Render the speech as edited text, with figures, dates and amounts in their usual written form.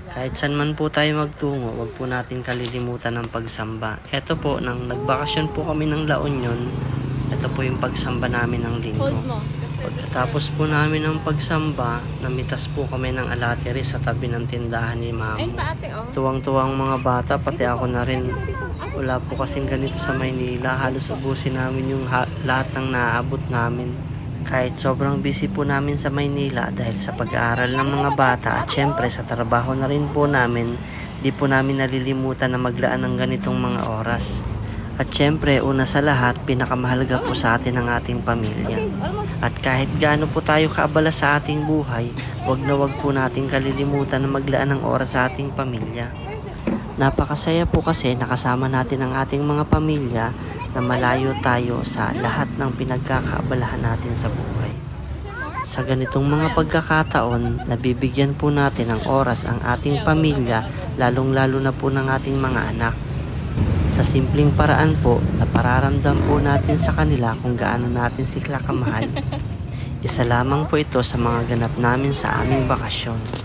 Kahit saan man po tayo magtungo, wag po natin kalilimutan ng pagsamba. Eto po, nang nagbakasyon po kami ng La Union, ito po yung pagsamba namin ng linggo. Pagkatapos po namin ng pagsamba, namitas po kami ng alatere sa tabi ng tindahan ni Mamo. Tuwang-tuwang mga bata, pati ako na rin. Wala po kasing ganito sa Maynila. Halos ubusin namin yung lahat ng naaabot namin. Kahit sobrang busy po namin sa Maynila dahil sa pag-aaral ng mga bata at syempre sa trabaho na rin po namin, di po namin nalilimutan na maglaan ng ganitong mga oras. At syempre, una sa lahat, pinakamahalaga po sa atin ang ating pamilya. At kahit gaano po tayo kaabala sa ating buhay, wag na wag po natin kalilimutan na maglaan ng oras sa ating pamilya. Napakasaya po kasi nakasama natin ang ating mga pamilya na malayo tayo sa lahat ng pinagkakaabalahan natin sa buhay. Sa ganitong mga pagkakataon, nabibigyan po natin ng oras ang ating pamilya, lalong-lalo na po ng ating mga anak. Sa simpleng paraan po, napararamdam po natin sa kanila kung gaano natin sila kamahal. Isa lamang po ito sa mga ganap namin sa aming bakasyon.